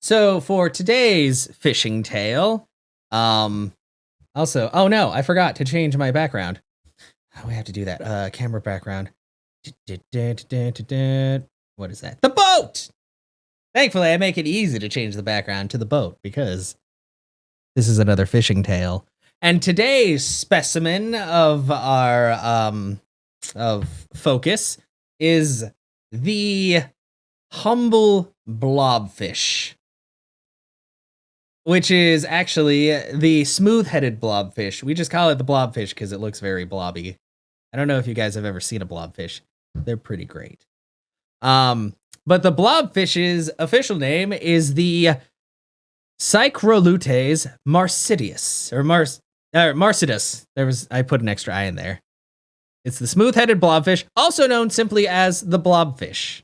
So for today's fishing tale, also, oh no, I forgot to change my background. Oh, we have to do that. Camera background. What is that? The boat! Thankfully, I make it easy to change the background to the boat because this is another fishing tale. And today's specimen of our of focus is the humble blobfish, which is actually the smooth-headed blobfish. We just call it the blobfish because it looks very blobby. I don't know if you guys have ever seen a blobfish. They're pretty great. But the blobfish's official name is the Cycrolutes marsidius, or marsidus. I put an extra I in there. It's the smooth-headed blobfish, also known simply as the blobfish.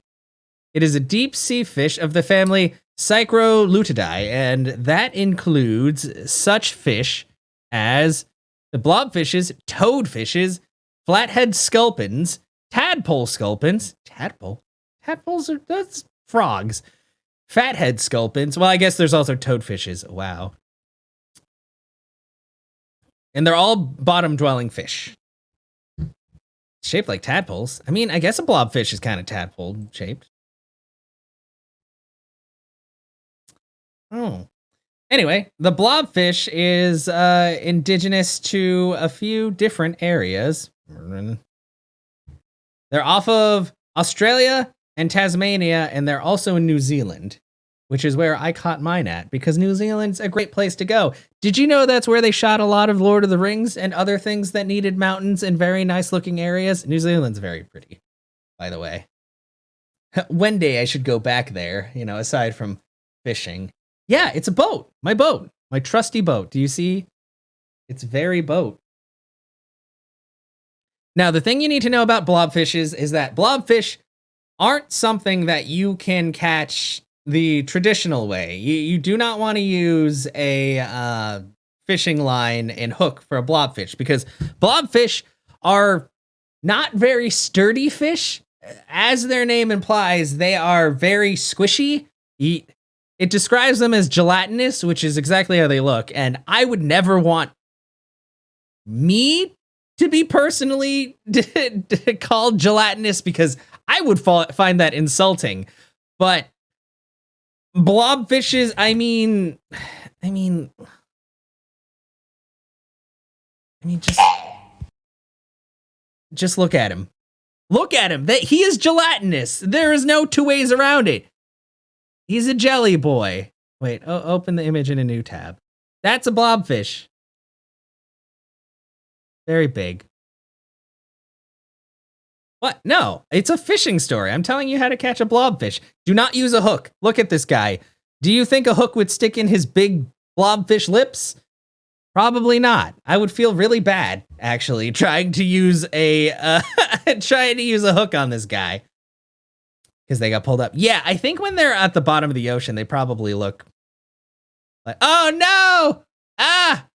It is a deep-sea fish of the family Cycrolutidae, and that includes such fish as the blobfishes, toadfishes, flathead sculpins, tadpole sculpins. Tadpoles are that's frogs. Fathead sculpins. Well, I guess there's also toadfishes. Wow. And they're all bottom-dwelling fish. Shaped like tadpoles. I mean, I guess a blobfish is kind of tadpole-shaped. Oh. Anyway, the blobfish is indigenous to a few different areas. They're off of Australia and Tasmania, and they're also in New Zealand, which is where I caught mine at, because New Zealand's a great place to go. Did you know that's where they shot a lot of Lord of the Rings and other things that needed mountains and very nice-looking areas? New Zealand's very pretty, by the way. One day I should go back there, aside from fishing. Yeah, it's a boat. My trusty boat. Do you see? It's very boat. Now, the thing you need to know about blobfishes is that blobfish aren't something that you can catch the traditional way. You do not want to use a fishing line and hook for a blobfish, because blobfish are not very sturdy fish. As their name implies, they are very squishy. It describes them as gelatinous, which is exactly how they look. And I would never want me to be personally called gelatinous, because I would find that insulting. But blobfishes, I mean, just look at him. Look at him. He is gelatinous. There is no two ways around it. He's a jelly boy. Wait, open the image in a new tab. That's a blobfish. Very big. What? No, it's a fishing story. I'm telling you how to catch a blobfish. Do not use a hook. Look at this guy. Do you think a hook would stick in his big blobfish lips? Probably not. I would feel really bad, actually, trying to use a hook on this guy, because they got pulled up. Yeah, I think when they're at the bottom of the ocean, they probably look like, oh no! Ah!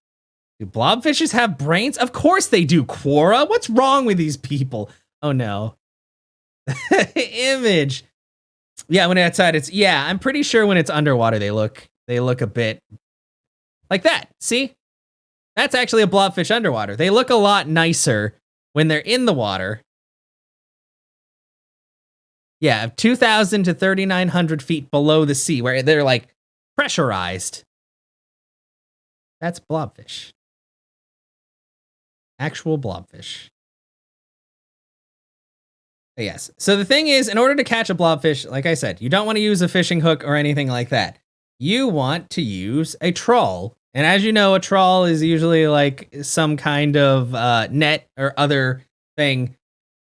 Do blobfishes have brains? Of course they do, Quora. What's wrong with these people? Oh no. Image. Yeah, when outside I'm pretty sure when it's underwater they look a bit like that. See? That's actually a blobfish underwater. They look a lot nicer when they're in the water. Yeah, 2,000 to 3,900 feet below the sea, where they're like pressurized. That's blobfish. Actual blobfish. Yes. So the thing is, in order to catch a blobfish, like I said, you don't want to use a fishing hook or anything like that. You want to use a trawl. And as you know, a trawl is usually like some kind of net or other thing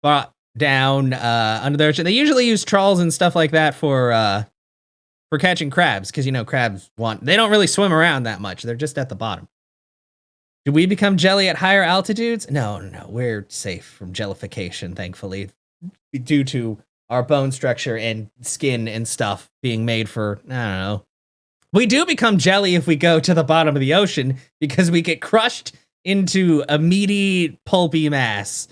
brought down under the ocean. They usually use trawls and stuff like that for catching crabs, because crabs they don't really swim around that much. They're just at the bottom. Do we become jelly at higher altitudes? No. We're safe from jellification, thankfully, due to our bone structure and skin and stuff being made for, I don't know. We do become jelly if we go to the bottom of the ocean, because we get crushed into a meaty, pulpy mass.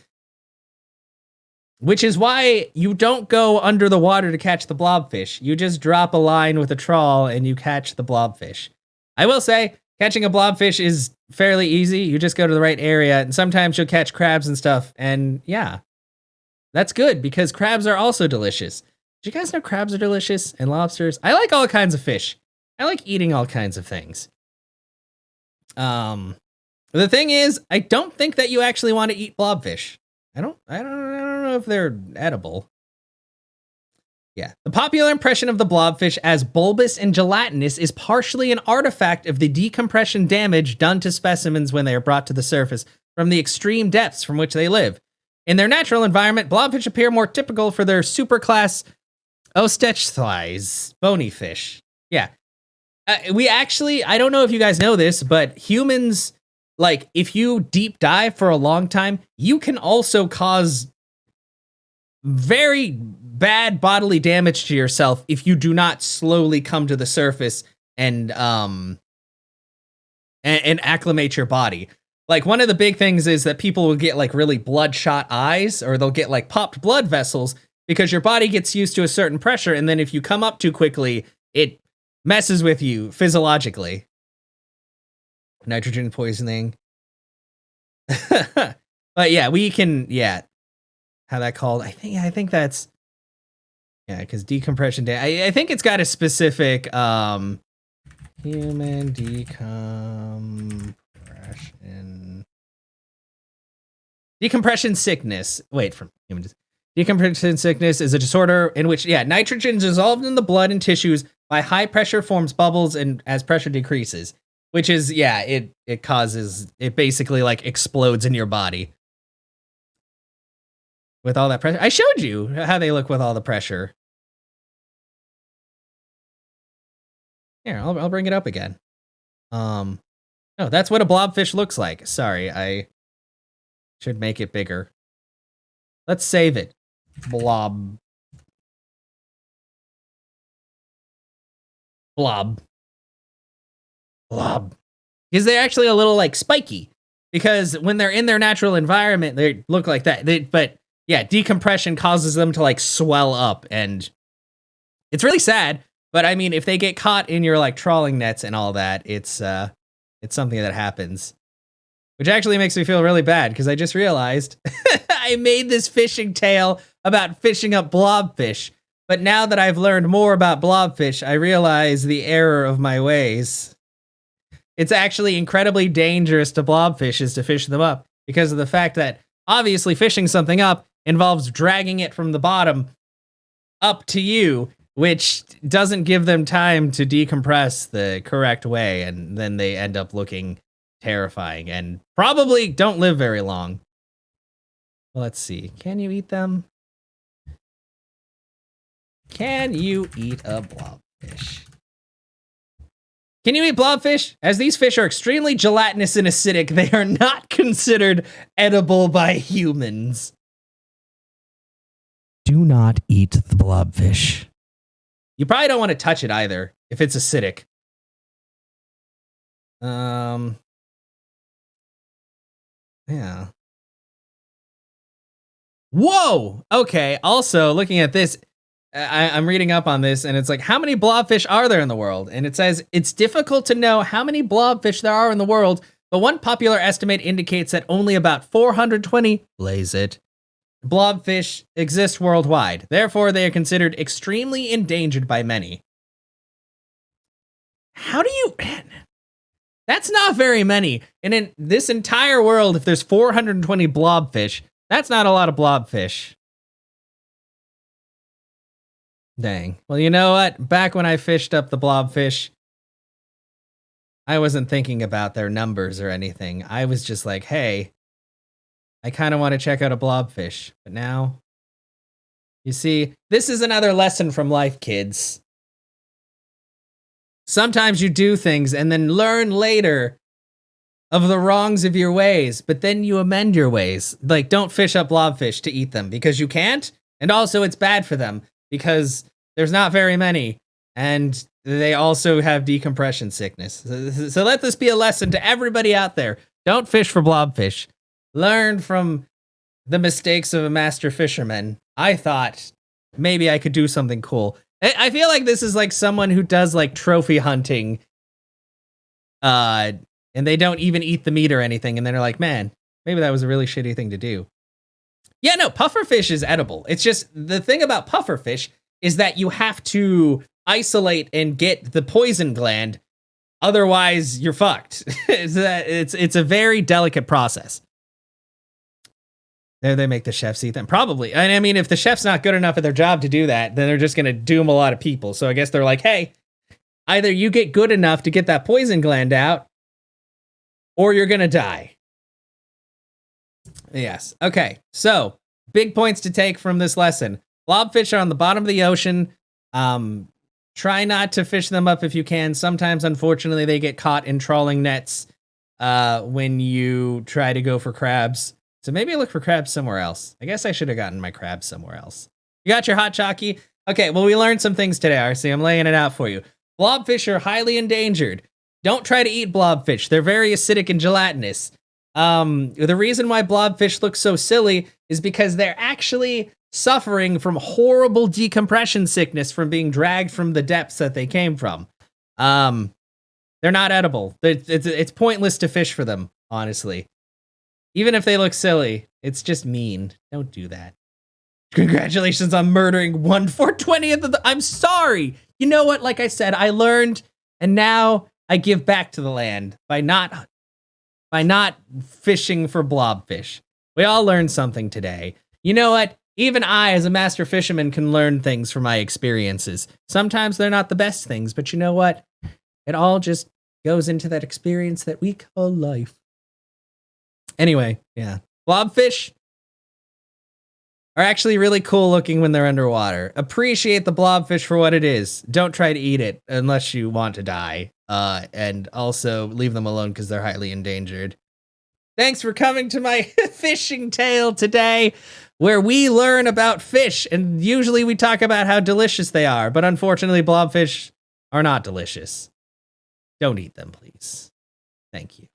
which is why you don't go under the water to catch the blobfish. You just drop a line with a trawl and you catch the blobfish. I will say, catching a blobfish is fairly easy. You just go to the right area, and sometimes you'll catch crabs and stuff. And yeah, that's good because crabs are also delicious. Do you guys know crabs are delicious and lobsters? I like all kinds of fish. I like eating all kinds of things. The thing is, I don't think that you actually want to eat blobfish. I don't know if they're edible. Yeah. The popular impression of the blobfish as bulbous and gelatinous is partially an artifact of the decompression damage done to specimens when they are brought to the surface from the extreme depths from which they live. In their natural environment, blobfish appear more typical for their superclass Ostechthys, bony fish. Yeah. I don't know if you guys know this, but humans, like, if you deep dive for a long time, you can also cause very bad bodily damage to yourself if you do not slowly come to the surface and acclimate your body. Like, one of the big things is that people will get like really bloodshot eyes, or they'll get like popped blood vessels because your body gets used to a certain pressure, and then if you come up too quickly, it messes with you physiologically. Nitrogen poisoning. But yeah, we can, how that called? I think that's, because decompression day. I think it's got a specific human decompression sickness. Wait, from human. Decompression sickness is a disorder in which, nitrogen is dissolved in the blood and tissues by high pressure, forms bubbles, and as pressure decreases, which is, it basically like explodes in your body with all that pressure. I showed you how they look with all the pressure. Here, I'll bring it up again. No, that's what a blobfish looks like. Sorry, I should make it bigger. Let's save it. Blob. Because they're actually a little like spiky. Because when they're in their natural environment, they look like that. But decompression causes them to like swell up, and it's really sad. But I mean, if they get caught in your like trawling nets and all that, it's something that happens. Which actually makes me feel really bad because I just realized I made this fishing tale about fishing up blobfish. But now that I've learned more about blobfish, I realize the error of my ways. It's actually incredibly dangerous to blobfishes to fish them up because of the fact that obviously fishing something up involves dragging it from the bottom up to you, which doesn't give them time to decompress the correct way, and then they end up looking terrifying and probably don't live very long. Let's see. Can you eat them? Can you eat a blobfish? Can you eat blobfish? As these fish are extremely gelatinous and acidic, they are not considered edible by humans. Do not eat the blobfish. You probably don't want to touch it either if it's acidic. Yeah. Whoa! Okay, also, looking at this, I'm reading up on this, and it's like, how many blobfish are there in the world? And it says, it's difficult to know how many blobfish there are in the world, but one popular estimate indicates that only about 420, blaze it, blobfish exist worldwide. Therefore, they are considered extremely endangered by many. How do you... That's not very many. And in this entire world, if there's 420 blobfish, that's not a lot of blobfish. Dang. Well, you know what? Back when I fished up the blobfish, I wasn't thinking about their numbers or anything. I was just like, hey, I kind of want to check out a blobfish. But now, you see, this is another lesson from life, kids. Sometimes you do things and then learn later of the wrongs of your ways, but then you amend your ways. Like, don't fish up blobfish to eat them because you can't. And also it's bad for them because there's not very many. And they also have decompression sickness. So let this be a lesson to everybody out there. Don't fish for blobfish. Learn from the mistakes of a master fisherman, I thought maybe I could do something cool. I feel like this is like someone who does like trophy hunting, and they don't even eat the meat or anything, and then they're like, man, maybe that was a really shitty thing to do. Yeah, no, pufferfish is edible. It's just the thing about pufferfish is that you have to isolate and get the poison gland, otherwise you're fucked. It's a very delicate process. They make the chefs eat them. Probably. And I mean, if the chef's not good enough at their job to do that, then they're just going to doom a lot of people. So I guess they're like, hey, either you get good enough to get that poison gland out, or you're going to die. Yes. Okay. So big points to take from this lesson. Blobfish are on the bottom of the ocean. Try not to fish them up if you can. Sometimes, unfortunately, they get caught in trawling nets when you try to go for crabs. So maybe look for crabs somewhere else. I guess I should have gotten my crabs somewhere else. You got your hot chalky? Okay, well, we learned some things today, RC. I'm laying it out for you. Blobfish are highly endangered. Don't try to eat blobfish. They're very acidic and gelatinous. The reason why blobfish look so silly is because they're actually suffering from horrible decompression sickness from being dragged from the depths that they came from. They're not edible. It's pointless to fish for them, honestly. Even if they look silly, it's just mean. Don't do that. Congratulations on murdering 1/420th of the... I'm sorry. You know what? Like I said, I learned, and now I give back to the land by not fishing for blobfish. We all learned something today. You know what? Even I, as a master fisherman, can learn things from my experiences. Sometimes they're not the best things, but you know what? It all just goes into that experience that we call life. Anyway, yeah. Blobfish are actually really cool looking when they're underwater. Appreciate the blobfish for what it is. Don't try to eat it unless you want to die. And also leave them alone because they're highly endangered. Thanks for coming to my fishing tale today, where we learn about fish, and usually we talk about how delicious they are, but unfortunately blobfish are not delicious. Don't eat them, please. Thank you.